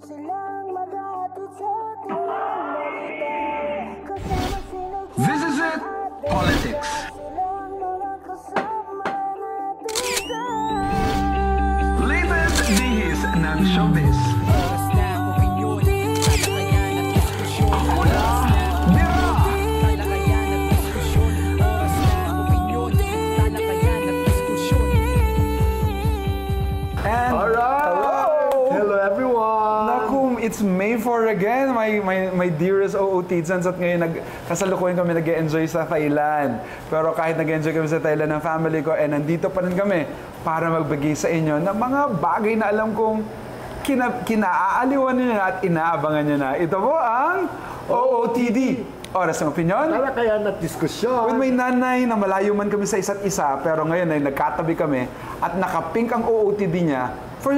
This is it, politics. Latest dihis ng showbiz. Ako na, Dira! And Hello everyone! Naku, it's May 4 again, my dearest OOTidsans, at ngayon kasalukuyan kami nag-enjoy sa Thailand. Pero kahit nag-enjoy kami sa Thailand ng family ko, nandito pa rin kami para magbigay sa inyo ng mga bagay na alam kong kinaaaliwan nyo na at inaabangan nyo na. Ito po ang OOTD. Oras ng opinyon. Talakayan at diskusyon. With my nanay na malayo man kami sa isa't isa, pero ngayon ay nagkatabi kami at nakapink ang OOTD niya for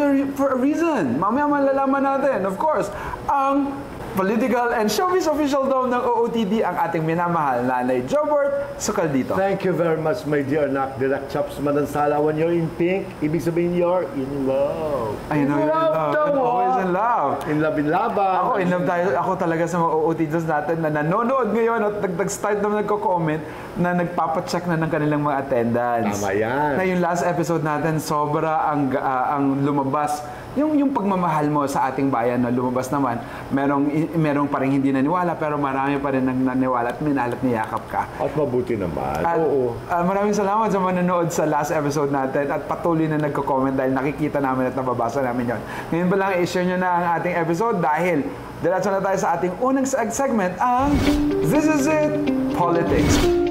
a reason. Mamaya malalaman natin. Of course, ang political and showbiz official daw ng OOTD, ang ating minamahal Nanay Jobert Sukaldito. Thank you very much, my dear anak. Direct Chops Manansala. When you're in pink, ibig sabihin you're in love. I know you're in love. And always in love. In love, in love. Ako, in love tayo. Ako talaga sa mga OOTDs natin na nanonood ngayon at nag-start naman nagko-comment na nagpapacheck na ng kanilang mga attendance. Tama yan. Na yung last episode natin, sobra ang lumabas. Yung pagmamahal mo sa ating bayan na lumabas naman, merong parang hindi naniwala, pero marami pa rin nang naniwala at minahal at niyakap ka. At mabuti naman. At, Oo. Maraming salamat sa manonood sa last episode natin at patuloy na nagko-comment dahil nakikita namin at nababasa namin yon. Ngayon pa lang, i-share nyo na ang ating episode dahil diretso na tayo sa ating unang segment, ang This Is It, Politics.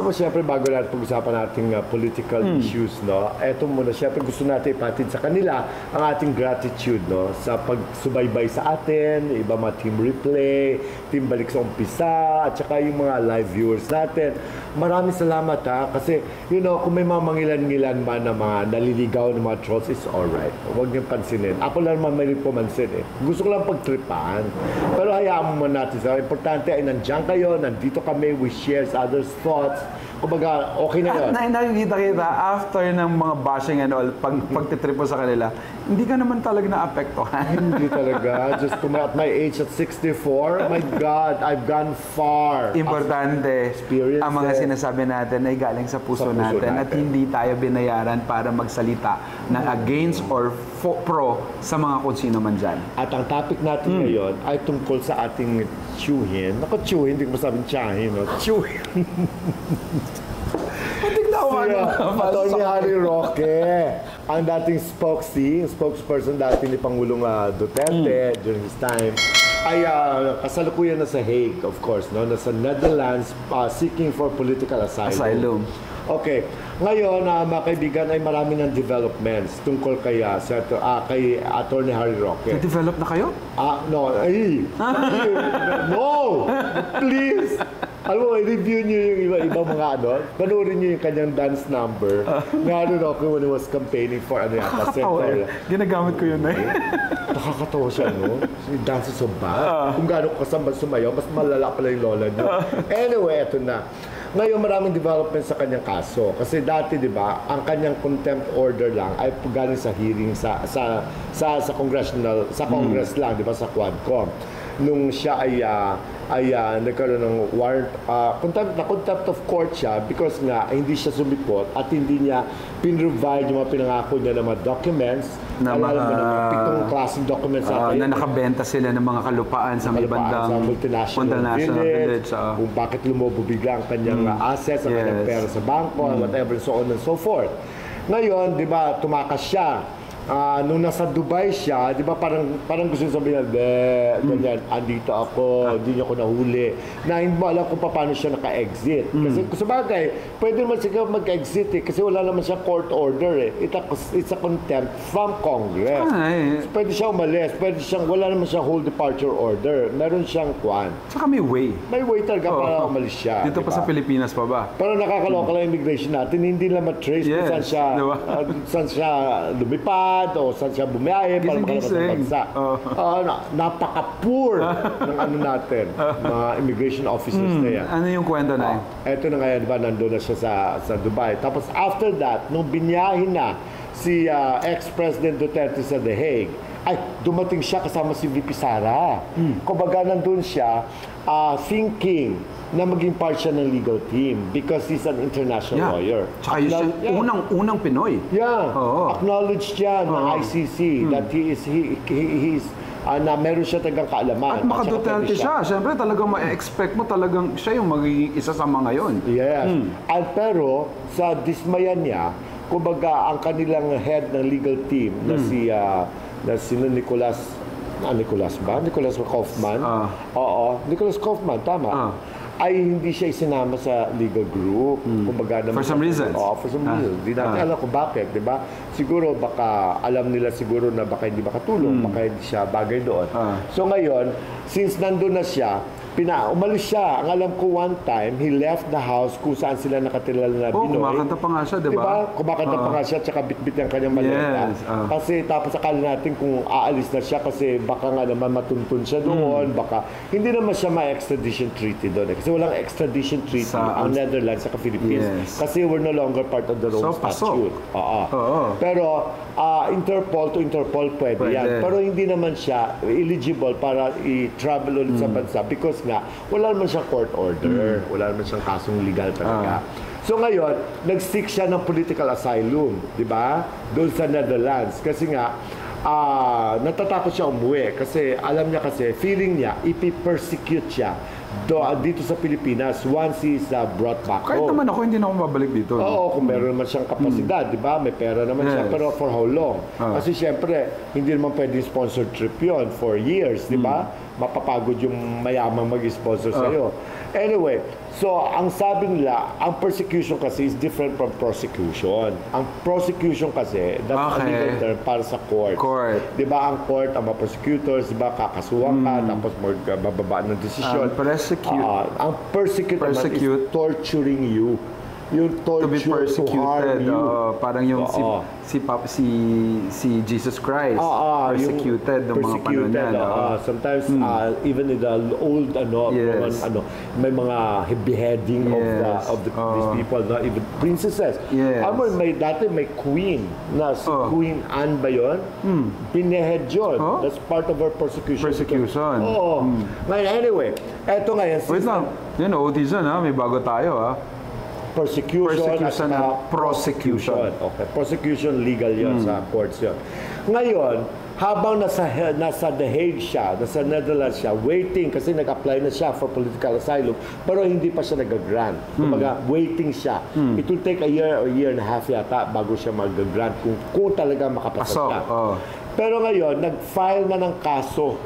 Siyempre, bago natin pag-usapan nating political issues, no? Eto muna, siyempre gusto natin ipatid sa kanila ang ating gratitude, no? Sa pagsubaybay sa atin, iba mga team replay, team balik sa umpisa, at saka yung mga live viewers natin. Maraming salamat, ha? Kasi, you know, kung may mga mangilan-ngilan man na mga naliligaw ng mga trolls, it's alright. Huwag niyong pansinin. Ako lang naman may pumansin, eh. Gusto ko lang pagtripan. Pero hayaan mo natin. So, importante ay nandiyan kayo, nandito kami, we share others' thoughts. Kumbaga, okay na yun. Nakikita kita, after ng mga bashing and all, pagtitrip mo sa kanila, hindi ka naman talaga naapektuhan. Hindi talaga. Just at my age at 64, my God, I've gone far. Importante, ang mga sinasabi natin ay galing sa puso natin at hindi tayo binayaran para magsalita ng against or pro sa mga kung sino man dyan. At ang topic natin ngayon ay tungkol sa ating tsuhin. Naku, tsuhin, hindi ko masabing tsahin, no? Tsuhin. Atty. Harry Roque, ang dating spokesperson dati ni Pangulong Duterte during his time, ay kasalukuyan na sa Hague, of course, no? Nasa Netherlands, seeking for political asylum. Okay. Ngayon, mga kaibigan, ay marami ng developments tungkol kay Atty. Harry Roque. Na-develop na kayo? No. No! Please! Alam mo, review niyo yung iba-ibang mga panoorin niyo yung kanyang dance number na Harry Roque when he was campaigning for Nakakatawa eh. Ginagamit ko yun eh. Nakakatawa siya, no? He dances so bad. Kung gaano kasama sumayaw, mas malala pala yung lola niya. Anyway, eto na. Ngayon, maraming development sa kanyang kaso. Kasi dati, di ba, ang kanyang contempt order lang ay galing sa hearing sa Congress lang, di ba, sa Quadcom. Nung siya ay nagkaroon ng warrant, contempt of court siya because nga hindi siya sumipot at hindi niya pinrovide yung mga pinangako niya ng mga documents na pitong klaseng documents na nakabenta sila ng mga kalupaan sa may bandang multinational village, kung bakit lumobo bigla ang kanyang assets, ang kanyang pera sa bangko, whatever, so on and so forth. Ngayon, di ba, tumakas siya. Nung nasa Dubai siya, di ba parang gusto sabihin na, ganyan, andito ako, hindi niyo ako nahuli. Na hindi mo alam kung paano siya naka-exit. Kasi sa bagay, pwede naman siya mag-exit eh, kasi wala naman siya court order eh. It's a contempt from Congress. So, pwede siya umalis, wala naman siya whole departure order. Meron siyang kwan. Saka may way. May way talaga para umalis siya. Dito diba? Pa sa Pilipinas pa ba? Pero nakakaloka lang immigration natin, hindi lang matrace kung saan siya lumipad, o saan siya bumiyahe para makalabas ng bansa. Napaka-poor ng natin, mga immigration officers na yan. Ano yung kwento na yun? Eto na ngayon, diba, nandun na siya sa Dubai. Tapos after that, nung binyahin na ex-President Duterte sa The Hague, ay dumating siya kasama si VP Sara. Kumbaga nandun siya thinking na maging part siya ng legal team because he's an international lawyer. Tsaka siya unang Pinoy. Yeah. Oo. Acknowledged siya ng ICC that he's na meron siya talagang kaalaman. At maka-Duterte siya. Siyempre talagang ma-expect mo talagang siya yung magiging isa sa mga yon. Yes. At pero sa dismayan niya, kumbaga ang kanilang head ng legal team na si Nicolas Kaufman. Oo, Nicolas Kaufman, tama. Ay hindi siya isinama sa legal group. Kumbaga For some reasons. For some reasons. Hindi natin alam kung bakit, di ba? Siguro baka alam nila siguro na baka hindi makatulong, baka hindi siya bagay doon. So ngayon, since nandun na siya, umalis siya. Ang alam ko one time, he left the house kung saan sila nakatira na Pinoy. Kumakanta pa nga siya, di ba? Kumakanta pa nga siya, tsaka bitbit ng kanyang maleta. Yes. Kasi tapos akala natin kung aalis na siya kasi baka nga naman matuntun siya doon, baka hindi naman siya ma-extradition treaty doon. Kasi walang extradition treaty ang Netherlands sa Philippines. Yes. Kasi we're no longer part of the Rome Statute. Pero Interpol to Interpol pwede yan. Pero hindi naman siya eligible para i-travel ulit sa bansa because nga, wala naman siyang court order. Wala naman siyang kasong legal talaga. So ngayon, nag-seek siya ng political asylum, di ba? Doon sa Netherlands. Kasi nga, natatakot siya umuwi. Kasi alam niya kasi, feeling niya, ipi-persecute siya dito sa Pilipinas once he's brought back Kahit home. naman ako, hindi na ako babalik dito. Oo, kung meron naman siyang kapasidad, di ba? May pera naman siya, pero for how long? Kasi siyempre, hindi naman pwedeng sponsored trip yun for years, di ba? Mapapagod yung mayamang mag-sponsor sa'yo. Anyway, so ang sabi nila, ang persecution kasi is different from prosecution. Ang prosecution kasi, that's a legal term para sa court. Di ba ang court, ang mga prosecutors, di ba, kakasuhan ka, tapos bababa ng desisyon. Ang persecute naman is torturing you. Yung torture to harm you. Parang yung si Jesus Christ, persecuted ng mga panahon yan. Sometimes, even in the old, may mga beheading of these people, not even princesses. Dati may queen, si Queen Anne ba yun? Pinehead yun. That's part of her persecution. Anyway, eto ngayon. Wait lang, yun, Otizen may bago tayo Persecution at prosecution. Okay, prosecution legal yun sa courts yun. Ngayon, habang nasa The Hague siya, nasa Netherlands siya, waiting kasi nag-apply na siya for political asylum, pero hindi pa siya nag-grant. Kumbaga, waiting siya. It will take a year or year and a half yata bago siya mag-grant kung talaga makapasa siya. Pero ngayon, nag-file na ng kaso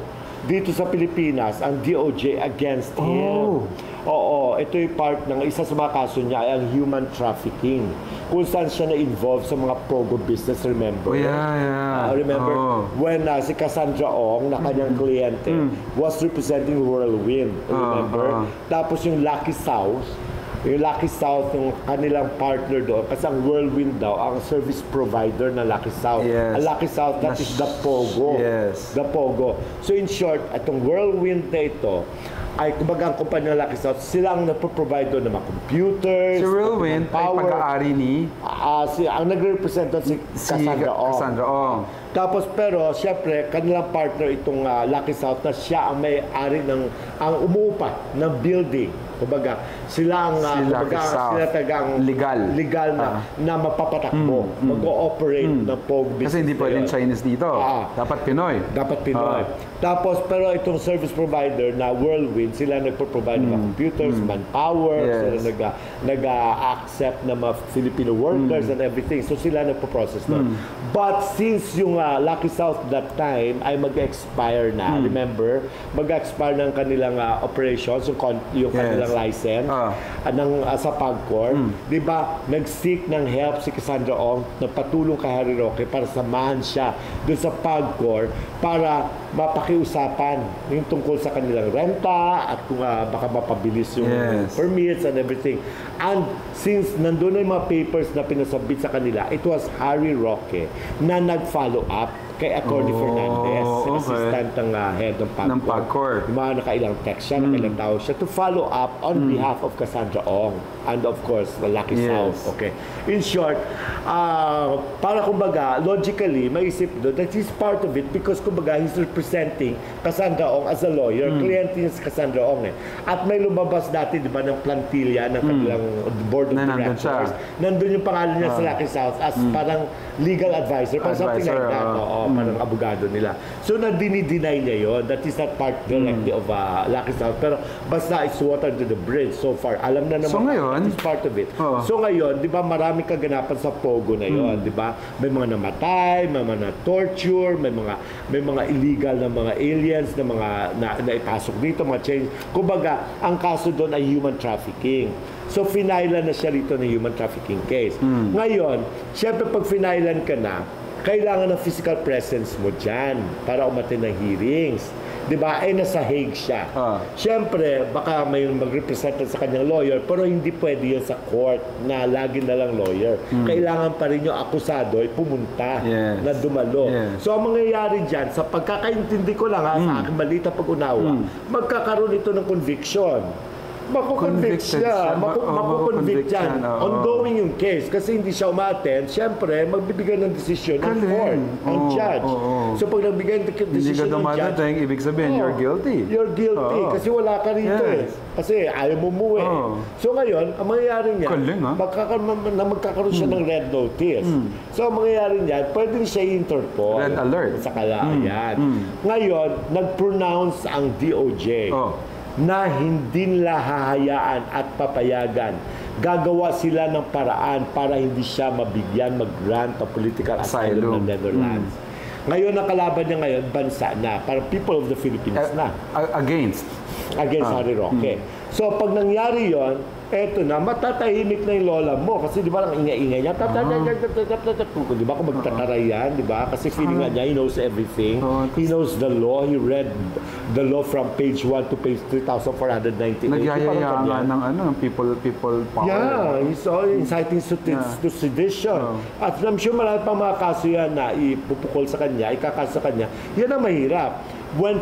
dito sa Pilipinas ang DOJ against him. Oo, ito yung part ng isa sa mga kaso niya ay ang human trafficking. Kung saan siya na-involve sa mga pogo business, remember? Remember when si Cassandra Ong, na kanyang kliyente, was representing Whirlwind, remember? Tapos yung Lucky South, yung kanilang partner doon, kasi ang Whirlwind daw, ang service provider ng Lucky South. Ang Lucky South, that is the Pogo. The Pogo. So in short, itong Whirlwind na ito, ay kumbaga ang kumpanya ng Lucky South, sila ang nagpo-provide doon ng mga computers, si Whirlwind ay pag-aari ni? Ang nagre-represent doon si Cassandra Ong. Tapos pero, siyempre, kanilang partner itong Lucky South na siya ang may-ari ang umuupa ng building. Kumbaga, sila tagang legal na mapapatakbo, mag-ooperate ng POG business. Kasi hindi pwedeng Chinese dito. Dapat Pinoy. Tapos, pero itong service provider na Whirlwind, sila nagpo-provide ng mga computers, manpower, sila nag-accept ng mga Filipino workers and everything. So, sila nagpo-process nun. But since yung Lucky South that time ay mag-expire na, remember? Mag-expire ng kanilang operations, yung kanilang license sa PAGCOR. Di ba, nag-seek ng help si Cassandra Ong na patulong kay Harry Roque para samahan siya doon sa PAGCOR para mapakiusapan yung tungkol sa kanilang renta at kung baka mapabilis yung permits and everything. And since nandun na yung mga papers na pinasabit sa kanila, it was Harry Roque na nag-follow up kay Atty. Fernandez, okay. assistant ng head ng PAGCOR. Ng PAGCOR. Yung mga nakailang text siya, nakailang tawag siya to follow up on behalf of Cassandra Ong and of course, the Lucky Yes. South. Okay. In short, para kumbaga, logically, maisip doon that he's part of it because kumbaga, he's representing Cassandra Ong as a lawyer. Kliyente niya si Cassandra Ong eh. At may lumabas dati, di ba, ng plantilla ng kanilang board of Na nandun directors. siya. Nandun yung pangalan niya sa Lucky South as parang legal advisor. Parang something like Advisor, that. Oo, parang abogado nila. So, na-deny niya yun. That is not part directly of Lucky South. Pero basta it's water to the bridge so far. Alam na naman So, ngayon, it's part of it. Oo. So ngayon, di ba, maraming kaganapan sa Pogo na yon, di ba? May mga namatay, may mga na-torture, may mga illegal na mga aliens na mga naipasok dito, mga change. Kumbaga, ang kaso doon ay human trafficking. So, finailan na siya rito ng human trafficking case. Ngayon, syempre pag finailan ka na, kailangan ng physical presence mo dyan para umattend ng hearings. Di ba? Eh, nasa Hague siya. Siyempre, baka may mag-represent sa kanyang lawyer, pero hindi pwede yun sa court na lagi na lang lawyer. Kailangan pa rin yung akusado ay pumunta na dumalo. So, ang mangyayari dyan, sa pagkakaintindi ko lang sa aking balita pag-unawa, magkakaroon ito ng conviction. Makukonvict siya. Makukonvict yan. Ongoing yung case. Kasi hindi siya umattend, siyempre, magbibigay ng desisyon ng court, ang judge. So, pag nagbigay ng desisyon ng judge, ibig sabihin, you're guilty. You're guilty. Kasi wala ka rito eh. Kasi ayaw mo umuwi. So, ngayon, ang mangyayari niya, magkakaroon siya ng red notice. So, ang mangyayari niya, pwedeng siya Interpol. Red alert. Sa Kalaayan. Ngayon, nag-pronounce ang DOJ na hindi nila hahayaan at papayagan. Gagawa sila ng paraan para hindi siya mabigyan mag-grant of political asylum ng Netherlands. Ngayon, ang kalaban niya ngayon, bansa na. Parang people of the Philippines na. Against Harry Roque. So, pag nangyari yon, eto na, matatahimik na yung lola mo. Kasi di ba, ang ingay-ingay niya, di ba, kung magtataray yan, di ba? Kasi feeling nga niya, he knows everything. He knows the law. He read the law from page 1 to page 3,498. Nagyayaya nga ng people power. Yeah, he's all inciting to sedition. At I'm sure marami pang mga kaso yan na ipupukol sa kanya, ikakaso sa kanya. Yan ang mahirap. When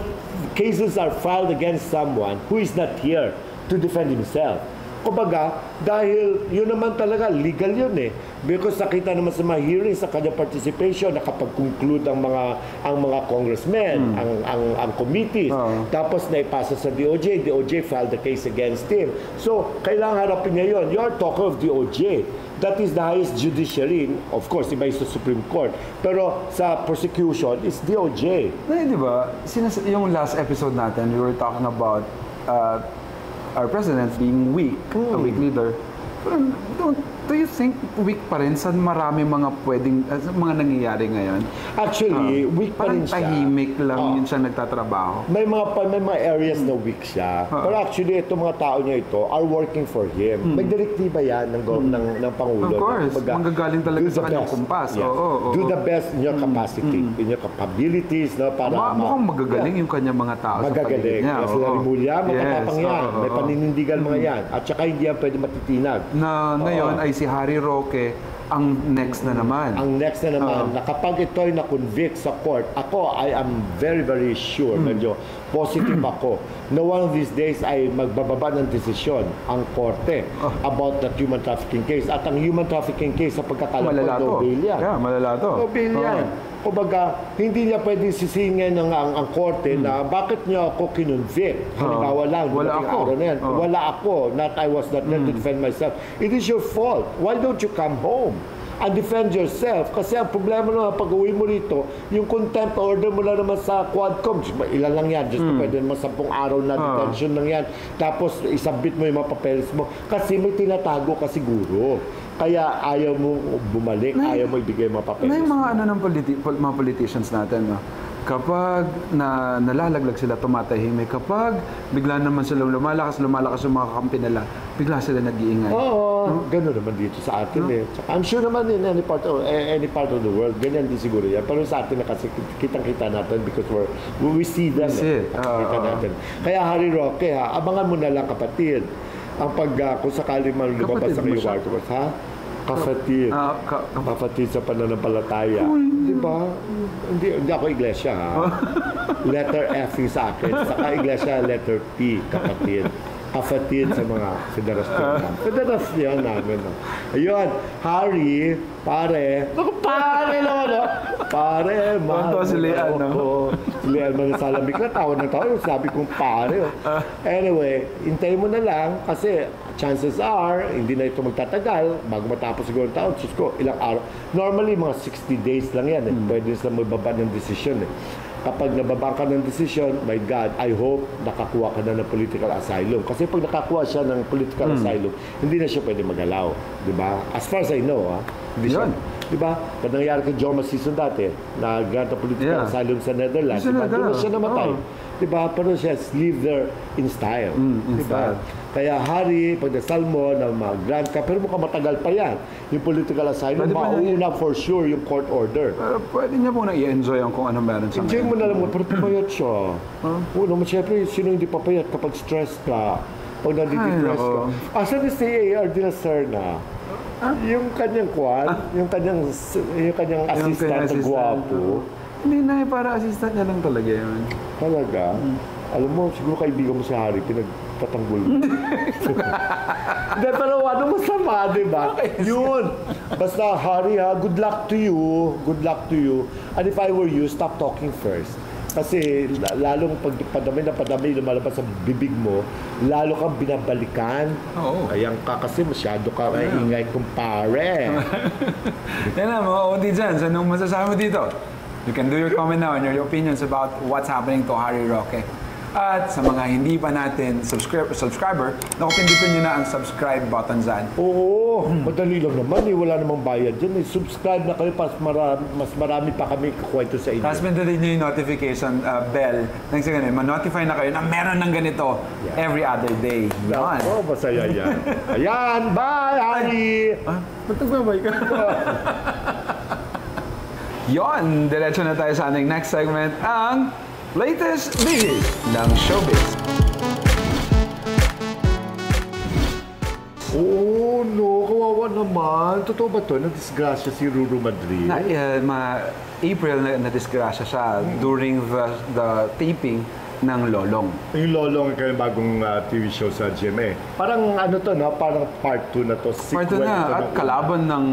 cases are filed against someone who is not here to defend himself. Kumbaga, dahil yun naman talaga, legal yun eh. Because nakita naman sa mga hearings, sa kanyang participation, nakapag-conclude ang mga congressmen, ang committees. Tapos naipasa sa DOJ. DOJ filed the case against him. So, kailangan harapin niya yun. You are talking of DOJ. That is the highest judiciary. Of course, iba yung sa Supreme Court. Pero sa prosecution, is DOJ. Di ba, yung last episode natin, we were talking about our president being weak, a weak leader. Do you think weak pa rin sa marami mga mga nangyayari ngayon? Actually, weak pa rin siya. Parang tahimik lang yun siya nagtatrabaho. May mga areas na weak siya. Pero actually, itong mga tao niya ito are working for him. May direktiba yan ng Pangulo. Of course. Manggagaling talaga sa kanyang kumpas. Do the best in your capacity, in your capabilities. Para mukhang magagaling yung kanyang mga tao sa paligid niya. Sila Rimulya, matapang yan. May paninindigan mga yan. At saka hindi yan pwede matitinag. Na ngayon ay si Harry Roque ang next na naman. Ang next na naman, na kapag ito'y na-convict sa court, I am very, very sure, medyo positive ako, na one of these days ay magbababa ng desisyon ang korte about that human trafficking case. At ang human trafficking case sa pagkakalam ko, no bail yan. Yeah, malala to. No bail yan. Kumbaga, hindi niya pwedeng sisingin ang korte na bakit niya ako kinonvict. Halimbawa lang, wala ako. Wala ako. I was not there to defend myself. It is your fault. Why don't you come home and defend yourself? Kasi ang problema naman, pag-uwi mo rito, yung contempt order mo lang naman sa Quadcom, ilan lang yan, just pwede naman 10 araw na detention lang yan. Tapos, isabit mo yung mga papeles mo. Kasi may tinatago ka siguro. Kaya ayaw mo bumalik, ayaw mo ibigay mga papeles. Na yung mga ng mga politicians natin, no? Kapag nalalaglag sila, tumatahimik. Kapag bigla naman sila lumalakas yung mga kakampi nila, bigla sila nag-iingay. Oo, gano'n naman dito sa atin eh. I'm sure naman in any part of the world, ganyan din siguro yan. Pero sa atin na kasi kitang-kita natin because we see them. Kita natin. Kaya Harry Roque, abangan mo na lang kapatid. Ang kung sakali man lumabas sa kayo White House, ha? Kapatid. Kapatid sa pananampalataya. Di ba? Hindi ako iglesia, ha? Letter F yung sa akin. Saka iglesia, letter P, kapatid. Kapatid sa mga federasyon namin. No? Ayun, Harry, pare. Naku, pare naman, no? Pare, mahal. Si Lian, no? Si Lian, manasalabi ka, tawa ng tawa. Sabi kong pare, oh. Anyway, hintayin mo na lang kasi chances are, hindi na ito magtatagal bago matapos siguro ng taon. Diyos ko, ilang araw. Normally, mga 60 days lang yan. Pwede sila magbaba ng desisyon. Kapag nababa ka ng desisyon, my God, I hope nakakuha ka na ng political asylum. Kasi pag nakakuha siya ng political asylum, hindi na siya pwede magalaw. Di ba? As far as I know, hindi siya. Di ba? Pag nangyari kay Jorma Season dati, na grant ng political asylum sa Netherlands, diba? Doon na siya namatay. Di ba? Pero siya live there in style. Di ba? Kaya Harry, pagdasal mo na mag-grant ka, pero mukhang matagal pa yan. Yung political asylum, mauna for sure yung court order. Pwede niya muna i-enjoy ang kung ano meron sa Enjoy mo na lang mo, pero pumayat siya. Oo naman, siyempre, sino hindi papayat kapag stressed ka? Pag nadidepress ka. Asan si A.R. de la Serna? Yung kanyang kwan, yung kanyang assistant na guwapo. Hindi na, para assistant niya lang talaga yun. Talaga? Alam mo, siguro kaibigan mo si Harry, pinagpatanggol mo. Hindi, pero ano masama, di ba? Yun. Basta, Harry, ha, good luck to you. Good luck to you. And if I were you, stop talking first. Kasi lalong pag padami lumalabas sa bibig mo, lalo kang binabalikan. Oo. Ayan ka kasi masyado ka ingay kumpare. Yan na, mga OD dyan. So, anong masasabi mo dito? You can do your comment now and your opinions about what's happening to Harry Roque. At sa mga hindi pa natin subscriber, pindutin nyo na ang subscribe button dyan. Oo, madali lang naman eh. Wala namang bayad dyan eh. Subscribe na kayo para mas marami pa kami kukwento sa inyo. Tapos pindutin nyo yung notification bell. Nang sa ganun, ma-notify na kayo na meron ng ganito every other day. Yan. Oo, masaya yan. Ayan, bye, Harry! Matagmabay ka. Yon, diretso na tayo sa ating next segment, ang latest bihis ng showbiz. Oo, no, kawawa naman. Totoo ba to? Nadisgrasya si Ruru Madrid? April na disgrasya siya during the taping ng Lolong. Yung Lolong yung bagong TV show sa GMA. Parang ano to, no? Parang part 2 na to. Part 2 na, at kalaban ng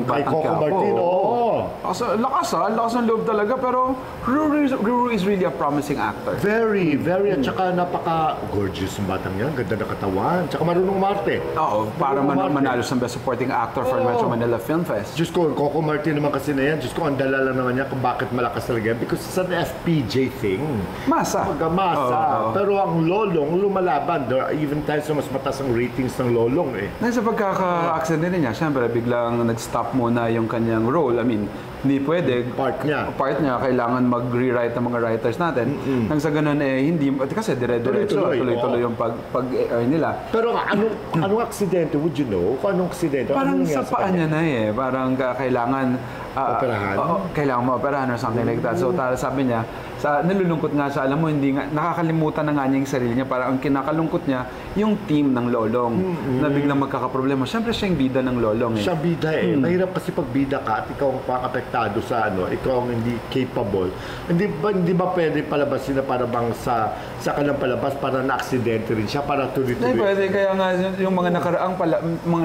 kay Coco Martin, oo. Lakas ng loob talaga, pero Ruru is really a promising actor. Very, very, at saka napaka-gorgeous yung batang yan. Ganda na katawan. Tsaka marunong umarte. Oo, para manalo sa Best Supporting Actor for Metro Manila Film Fest. Diyos ko, Coco Martin naman kasi na yan. Diyos ko, ang dala lang naman niya kung bakit malakas talaga yan. Because it's an FPJ thing. Masa. Masa. Pero ang Lolong, lumalaban. There are even times na mas mataas ang ratings ng Lolong eh. Sa pagkaka-accident niya, siyempre, biglang nag-stop muna yung kanyang role. I mean, hindi pwede. Part niya, kailangan mag-rewrite ng mga writers natin. Nang sa ganun, hindi, kasi dire-diretso, tuloy-tuloy yung pag-air nila. Pero anong aksidente, would you know? Kung anong aksidente? Parang sa paa niya na eh. Parang kailangan operahan? Kailangan ma-operahan or something like that. So, sabi niya, nalulungkot nga siya, alam mo, hindi nga, nakakalimutan na nga niya yung sarili niya. Parang ang kinakalungkot niya, yung team ng Lolong, na biglang magkakaproblema. Siyempre, siya yung bida ng Lolong eh. Siya bida eh. Mahirap kasi pag bida ka at ikaw ang apektado sa ikaw ang hindi capable. Hindi ba pwede palabasin na para bang sa kanyang palabas para na-aksidente rin siya, para tuloy-tuloy? Hindi pwede, kaya nga yung mga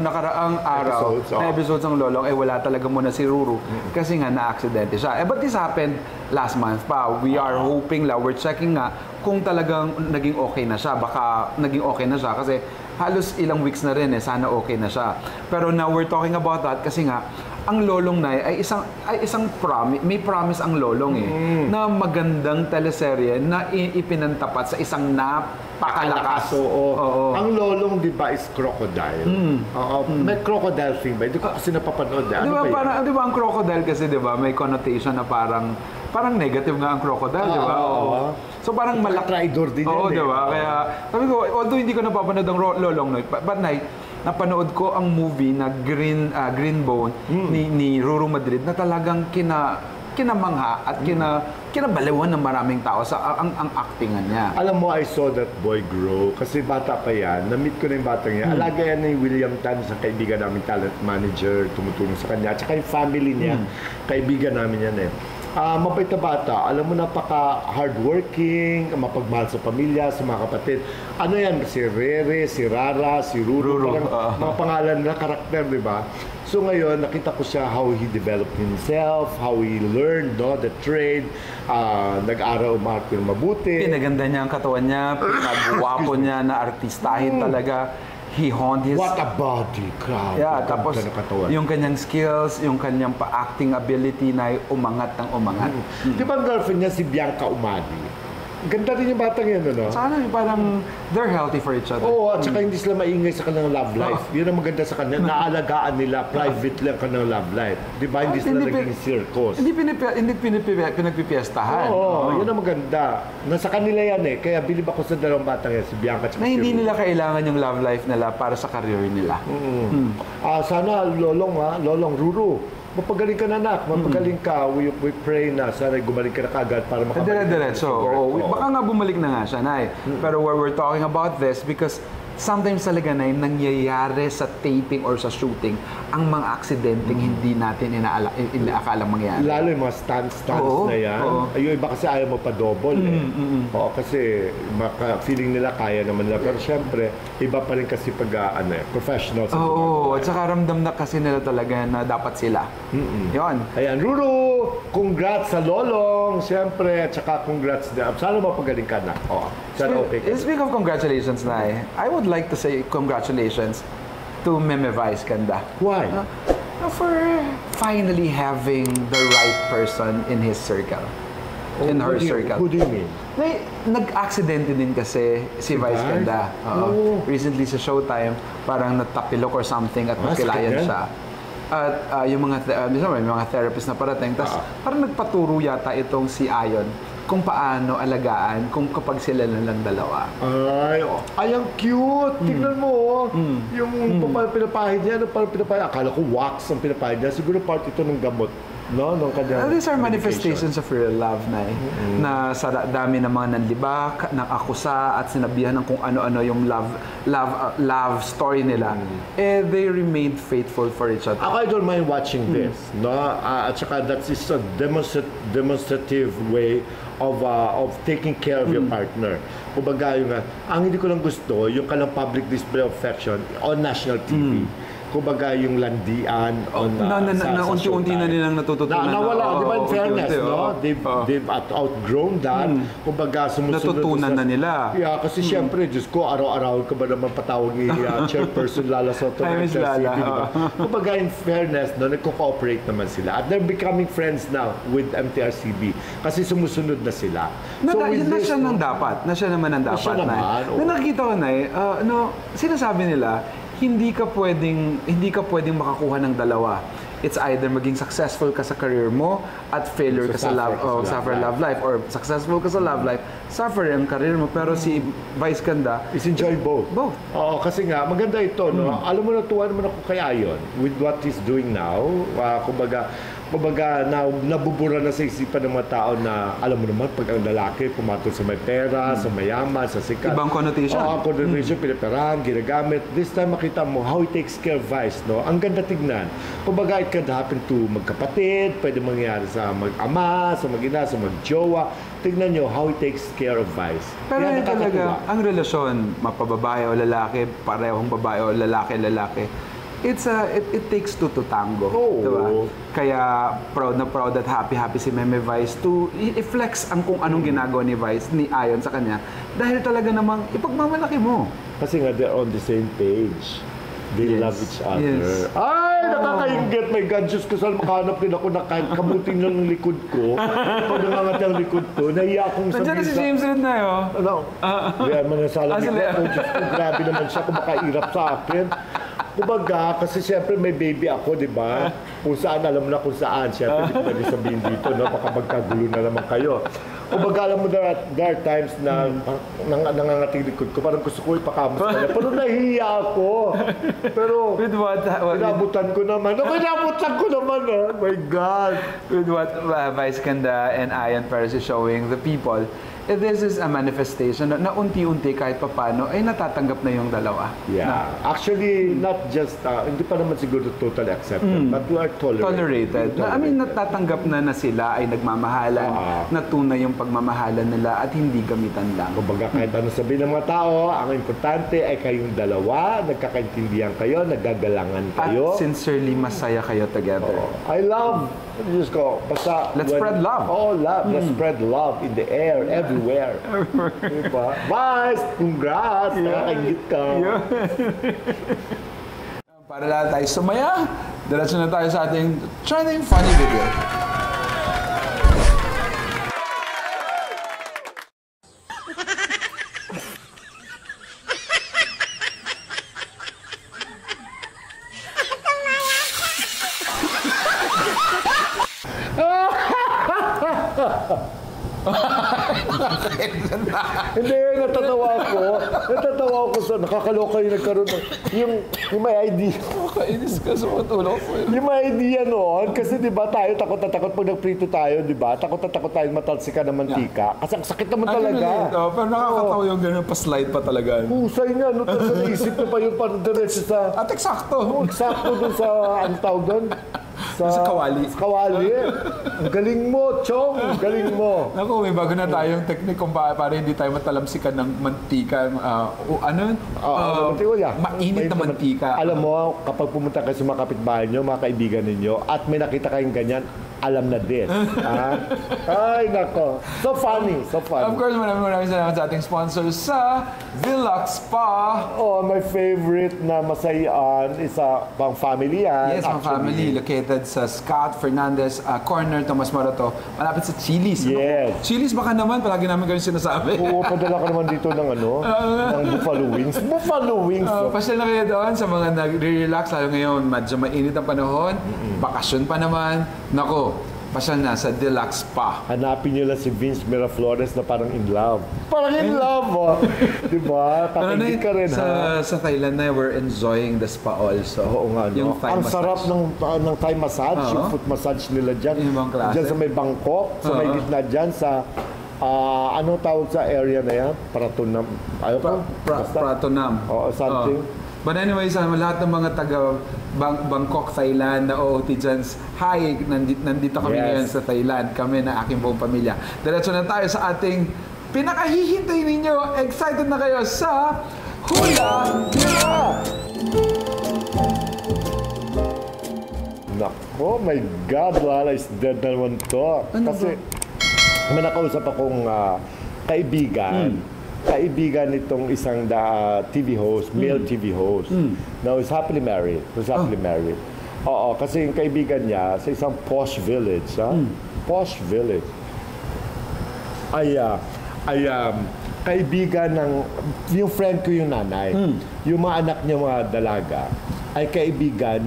nakaraang araw na episodes ng Lolong, wala talaga muna si Ruru. Kasi nga na-aksidente siya. But this happened last month pa. We are hoping we're checking nga kung talagang naging okay na siya. Baka naging okay na siya kasi halos ilang weeks na rin sana okay na siya. Pero now we're talking about that kasi nga ang Lolong na ay isang promise, may promise ang Lolong na magandang teleserye na ipinantapat sa isang napakalakas. Oo. Ang Lolong, di ba, is crocodile. May crocodile thing ba? Hindi ko kasi napapanood. Di ba ang crocodile kasi, di ba, may connotation na parang negative nga ang crocodile, di ba? So parang traitor din yan. di ba? Kaya sabi ko, although hindi ko napapanood ang Lolong, but napanood ko ang movie na Green Bone ni Ruru Madrid na talagang kinamangha at kinabaliwan ng maraming tao sa ang actingan niya. Alam mo, I saw that boy grow. Kasi bata pa yan. Na-meet ko na yung batang yan. Alaga yan ni William Tan, sa kaibigan namin, talent manager, tumutulong sa kanya. At saka yung family niya, kaibigan namin yan eh. Mabait na bata. Alam mo, napaka-hardworking, mapagmahal sa pamilya, sa mga kapatid. Ano yan? Si Rere, si Rara, si Ruru. Parang mga pangalan na karakter, di ba? So ngayon, nakita ko siya how he developed himself, how he learned the trade, nag-aral ng mabuti. Pinaganda niya ang katawan niya, pinagwapo niya na artistahin talaga. He honed his... What a body, crowd. Yeah, tapos yung kanyang skills, yung kanyang pa-acting ability na umangat ng umangat. Di ba ang girlfriend niya si Bianca Umali? Ganda rin yung batang yan, ano? Sana parang they're healthy for each other. Oo, at saka hindi sila maingay sa kanilang love life. Yun ang maganda sa kanila. Naalagaan nila, private lang kanilang love life. Di ba? Hindi sila naging circus. Hindi pinagpipiestahan. Oo, yun ang maganda. Nasa kanila yan eh. Kaya bilib ako sa dalawang batang yan, si Bianca at Na hindi nila kailangan yung love life nila para sa career nila. Sana, Lolong Ruru, mapagaling ka na, anak. Mapagaling ka. We pray na sana gumaling ka na kagad para makabalik. Dire-diretso. Baka nga bumalik na nga siya, Nay. Pero we're talking about this because sometimes talaga, Nay, nangyayari sa taping or sa shooting ang mga aksidenteng hindi natin inaakalang mangyari. Lalo yung mga stunts na yan. Yung iba kasi ayaw mo pa double eh. Oo, kasi feeling nila kaya naman nila. Pero syempre, iba pa rin kasi pag professional sa at saka ramdam na kasi nila talaga na dapat sila. Yun. Ayan, Ruru, congrats sa Lolong, syempre, at saka congrats din. Sana mapagaling ka na. Sana okay ka. Speaking of congratulations, Nay, I would like to say congratulations to Meme Vice Ganda. Why? For finally having the right person in his circle. In her circle. Who do you mean? Nag-aksidente din kasi si Vice Ganda. Recently sa Showtime, parang natapilok or something at nakilayan siya. At yung may mga therapist na parating. Tapos parang nagpaturo yata itong si Ayon kung paano alagaan kung kapag sila lang dalawa. Ay, ang cute! Tingnan mo, yung pinapahid niya, ano parang pinapahid? Akala ko wax ang pinapahid niya. Siguro part ito ng gamot. No? Nung kanyang these are manifestations of real love, Nay. Na sa dami ng mga nanlibak, ng akusa, at sinabihan ng kung ano-ano yung love story nila, they remained faithful for each other. Ako, I don't mind watching this. No? At saka that's a demonstrative way of taking care of your partner. Kumbaga, ang hindi ko lang gusto, yung kalang public display of affection on national TV. Kumbaga yung landian na unti-unti na nilang natututunan. Nawala, di ba, in fairness, no? They've outgrown that. Kumbaga, sumusunod. Natutunan na nila. Yeah, kasi siyempre, Diyos ko, araw-araw ka ba naman patawag ni Chairperson Lala Soto? Hi, Miss Lala. Kumbaga, in fairness, no, nagko-cooperate naman sila. At they're becoming friends now with MTRCB. Kasi sumusunod na sila. Na siya naman ang dapat, Nay. Na nakikita ko, Nay, sinasabi nila, hindi ka pwedeng makakuha ng dalawa. It's either maging successful ka sa career mo at failure ka sa love life, or successful ka sa love life, suffer ang career mo. Pero si Vice Ganda is enjoy both. Oo, kasi nga maganda ito, no. Alam mo, natuwa naman ako kay Ayon with what he's doing now. Kumbaga, nabubura na sa isipan ng mga tao na, alam mo naman, pag ang lalaki pumatol sa may pera, sa mayaman, sa sikat. Ibang connotation. Connotation, pinaperahan, ginagamit. This time, makita mo how he takes care of Vice, no? Ang ganda tignan. Kumbaga, it can happen to magkapatid, pwede mangyari sa mag-ama, sa mag-ina, sa mag-jowa. Tignan nyo how he takes care of Vice. Pero yun talaga, ang relasyon, mapababae o lalaki, parehong babae o lalaki, it takes two to tango. Diba? Kaya proud at happy si Meme Vice to i-flex ang kung anong ginagawa ni Vice, ni Ayon sa kanya. Dahil talaga namang ipagmamalaki mo. Kasi nga, they're on the same page. They love each other. Ay, nakakaingit. My God, Diyos ko, saan makahanap din ako na kahit kamuting ng likod ko. Pag nangangat ang likod ko, nahiya akong sabihin. Nandiyan na si James Reid na yun. Kaya manasala ko, Diyos ko, grabe naman siya kung makairap sa akin. Kumbaga, kasi siyempre may baby ako, di ba? kung saan, alam mo na kung saan. Siyempre, hindi ko pwede sabihin dito, no? Baka magkagulo na naman kayo. Kumbaga, alam mo, there are times na nangangating likod ko. Parang gusto ko ipakamas ka na. Pero nahihiya ako. Pero, With what? inabutan ko naman. Inabutan ko naman, oh my God. With what Vice Ganda and Ayan Perez is showing the people, this is a manifestation na unti-unti kahit papano ay natatanggap na yung dalawa. Yeah. Actually, not just, hindi pa naman siguro totally accepted, but we are Tolerated. I mean, natatanggap na sila ay nagmamahalan, na tunay yung pagmamahalan nila at hindi gamitan lang. Kumbaga, kahit ano sabihin ng mga tao, ang importante ay kayong dalawa, nagkakaintindihan kayo, naggagalangan kayo. At sincerely, masaya kayo together. I love, just go, basta... Let's spread love. Oh, love. Let's spread love in the air, everywhere. Diba? Vice, congrats! Nakakagit ka. Para lahat tayo sumaya, diretso na tayo sa ating trending funny video. Hindi, natatawa ako sa nakakaloka yung nagkaroon ng, yung may idea. Kainis ka sa matulog ko. Yung may idea noon, kasi di ba tayo takot na takot pag nagprito tayo, di ba? Takot na takot tayo matalsikan ng mantika. Kasi ang sakit naman talaga. Pero nakakatawa yung ganun, pa-slide pa talaga. Husay nga, no? Tapos naisip na pa yung diretso sa... At eksakto. Eksakto dun sa, ano tawag doon? Sa kawali. Sa kawali. Ang galing mo, Chong. Ang galing mo. Naku, may bago na tayong technique kung para hindi tayo matalamsikan ng mantika. Mainit na mantika. Alam mo, kapag pumunta kayo sa mga kapitbahay nyo, mga kaibigan ninyo, at may nakita kayong ganyan, alam na din. Ay, nako. So funny, so funny. Of course, maraming salamat sa ating sponsors sa Deluxe Spa. Oh, my favorite na masayaan is pang family yan. Yes, pang family. Located sa Scott Fernandez Corner, Tomas Morato. Malapit sa Chili's. Yes. Chili's baka naman, palagi namin kayo sinasabi. Oo, padala ka naman dito ng ng Buffalo Wings. Buffalo Wings. Pasyal na kayo doon sa mga nagre-relax. Lalo ngayon, medyo mainit ang panahon. Bakasyon pa naman. Nako, pasyal na sa Deluxe Spa. Hanapin nyo lang si Vince Miraflores na parang in love. Parang in love, oh. Diba? Takingit ka rin, Sa Thailand na, we're enjoying the spa also. Oo nga, no? Yung Thai ang massage. sarap ng Thai massage, yung foot massage nila dyan. Yung ibang klase. Dyan sa may Bangkok, sa may gitna dyan, sa... anong tawag sa area na yan? Pratunam. Ayaw ko? Pratunam. Oo, something. But anyway, sa lahat ng mga taga Bangkok, Thailand na OOTians, hi! Nandito kami ngayon sa Thailand. Kami na aking buong pamilya. Diretso na tayo sa ating pinakahihintay ninyo. Excited na kayo sa Hula Tira! Nako, my God, Lala is dead na naman to. Kasi may nakausap akong kaibigan. Kaibigan nitong isang TV host, male TV host. Now, he's happily married. Oo, kasi yung kaibigan niya sa isang posh village, posh village. Kaibigan ng, yung friend ko yung nanay. Yung mga anak niya, mga dalaga, ay kaibigan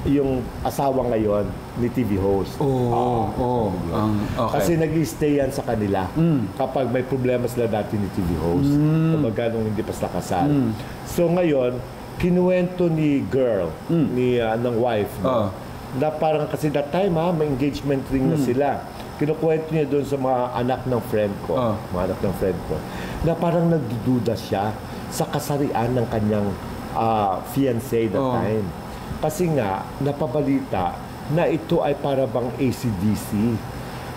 yung asawa ngayon ni TV host. Okay. Kasi nag-stay yan sa kanila kapag may problema sila dati ni TV host. Kapag nung hindi pa sila kasal. So ngayon, kinuwento ni girl, ng wife, na parang kasi that time may engagement ring na sila. Kinukwento niya doon sa mga anak ng friend ko, na parang nagdududa siya sa kasarian ng kanyang fiancé that time. Kasi nga, napabalita na ito ay para bang AC/DC.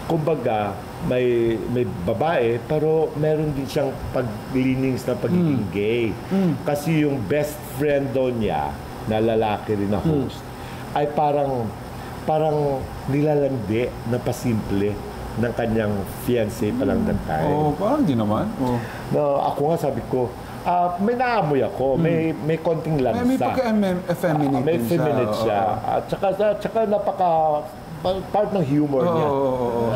Kumbaga, may babae, pero meron din siyang paglilings na pagiging gay. Kasi yung best friend daw niya, na lalaki rin na host, ay parang nilalandi na pasimple ng kanyang fiancé pa lang that time. Parang di naman. No, ako nga sabi ko, may naamoy ako, may konting lansa. May pagka-effeminate may feminine siya. At saka part ng humor niya.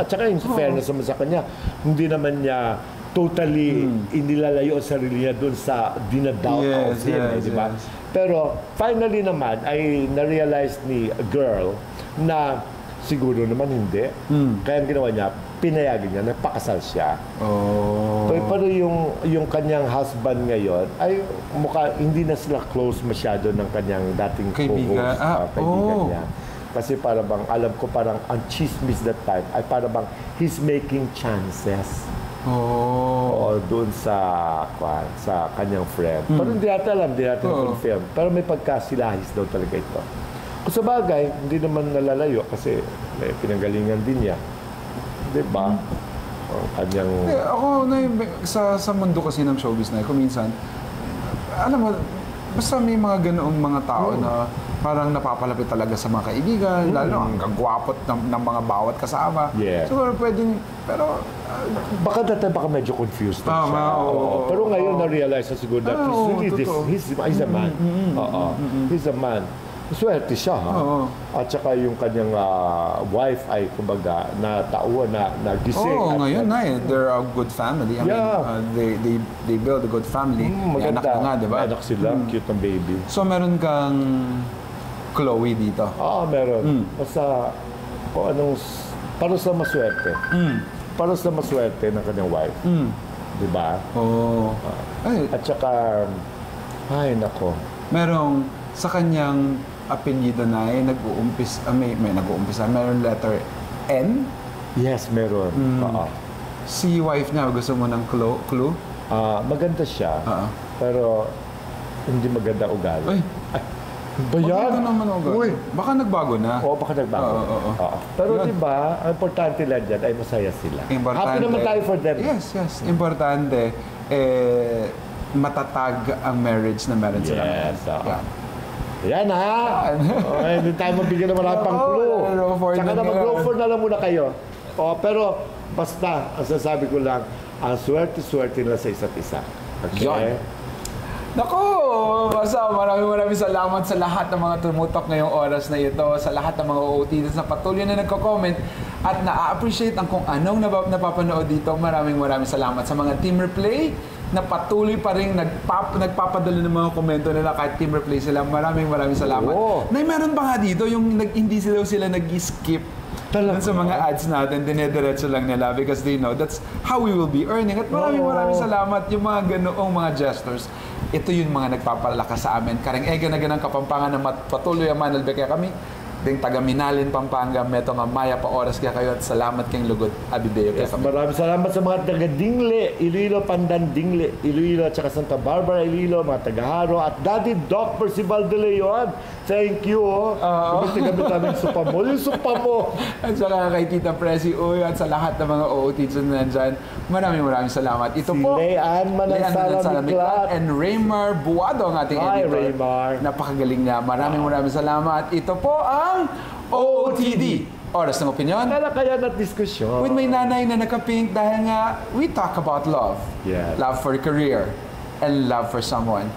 At saka yung fairness naman sa kanya, hindi naman niya totally inilalayo ang sarili niya doon sa dinadoubt of him, di ba? Pero finally naman ay na-realize ni a girl na siguro naman hindi. Kaya ang ginawa niya, pinayagan niya, nagpakasal siya. Oh. Pero yung kanyang husband ngayon, ay hindi na sila close masyado ng kanyang dating Kaibigan. co-host, kaibigan Oh. niya. Kasi para bang, alam ko parang ang chismis that time, ay para bang he's making chances. Oh. O doon sa kanyang friend. Pero hindi natin alam, hindi natin confirm. Pero may pagkasilahis daw talaga ito. Kung sa bagay, hindi naman nalalayo kasi may pinanggalingan din niya. Di ba? Ang kanyang... Ako, sa mundo kasi ng showbiz na kung minsan, alam mo, basta may mga ganoong mga tao na parang napapalapit talaga sa mga kaibigan, lalo ang gagwapot ng mga bawat kasama. Yeah. Siguro pwedeng, pero... Baka dati medyo confused na Tama, siya. oo. Pero ngayon na-realize na siguro that he's a man. He's a man. Swerte siya, ha? At saka yung kanyang wife ay, kumbaga, natauhan, nagising. Oo, ngayon na eh. They're a good family. I mean, they build a good family. May anak na nga, di ba? May anak sila. Cute ang baby. So, meron kang Chloe dito. Meron. Basta, kung anong, para sa maswerte. Para sa maswerte ng kanyang wife. Di ba? Oo. At saka, ay, nako. Merong, sa kanyang apelyido na may nag-uumpisa. Meron letter N. Yes, meron. Si wife niya, gusto mo ng clue? Maganda siya, pero hindi maganda ugali. Ay, ba yan? maganda naman ugali. Uy. Baka nagbago na. Oo, baka nagbago. Oo. Pero Yun. di ba, ang importante lang dyan ay masaya sila. Importante. Happy naman tayo for them. Yes. Importante, matatag ang marriage na meron sila. Yes, Yan. Yan ha! Hindi tayo mabigyan ng marami pang clue. Tsaka na mag-go for na lang muna kayo. Pero basta, ang sasabi ko lang, ang swerte-swerte nila sa isa't isa. Okay? Yan. Naku! Basta maraming salamat sa lahat ng mga tumutok ngayong oras na ito, sa lahat ng mga OOTs na patuloy na nagko-comment at na-appreciate ang kung anong napapanood dito. Maraming salamat sa mga Team Replay na patuloy pa rin nagpapadala ng mga komento nila kahit Team Replay sila. Maraming salamat. Meron pa nga dito yung hindi sila nag-skip sa mga ads natin, dinediretso lang nila because they know that's how we will be earning. At maraming salamat yung mga ganoong mga gestures. Ito yung mga nagpapalakas sa amin. Karang na ganang Kapampangan na patuloy ang manalbe kaya kami. Ding taga Minalin, Pampanga, meto nga Maya pa oras kaya kayo at salamat kayong lugod. Abibeo kaya kami. Maraming salamat sa mga taga Dingle, Iloilo, Pandan, Dingle, Iloilo at saka Santa Barbara, Iloilo, mga taga Haro at Daddy Doc Percival de Leon. Thank you. Gamit namin yung supa mo. Yung supa mo. At saka kay Tita Presi Uy at sa lahat ng mga OOTs na nandyan. Maraming salamat. Ito Si po. Leanne Manansala Miklat. And Raymar Buado ang ating Hi, editor. Raymar. Napakagaling niya. Maraming salamat. Ito po ang OOTD. Oras ng opinyon. Kaya na diskusyon. With my nanay na naka-pink dahil nga we talk about love. Yes. Love for career and love for someone.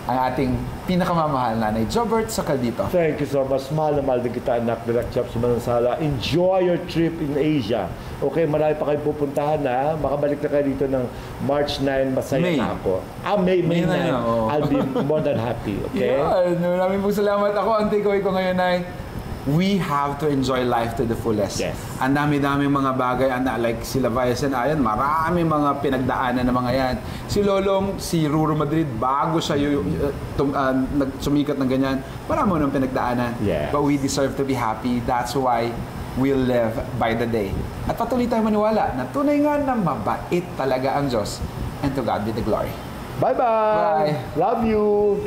Ang ating pinakamamahal nanay, Jobert Socaldito. Thank you so much. Mahal na mahal din kita, anak. Direct Chops Manansala. Enjoy your trip in Asia. Okay, marami pa kayong pupuntahan na. Makabalik na kayo dito ng March 9. Masaya May. na ako. May 9. I'll be more than happy. Okay? Yeah, maraming salamat. Ako, ang takeaway ko ngayon ay we have to enjoy life to the fullest. Yes. Ang dami-daming mga bagay, like sila Vice and Ayan, marami mga pinagdaanan ng mga yan. Si Lolong, si Ruro Madrid, bago siya nagsumikat ng ganyan, marami nang pinagdaanan. Yes. But we deserve to be happy. That's why we live by the day. At patuloy tayo maniwala na tunay nga na mabait talaga ang Diyos. And to God be the glory. Bye-bye. Bye. Love you.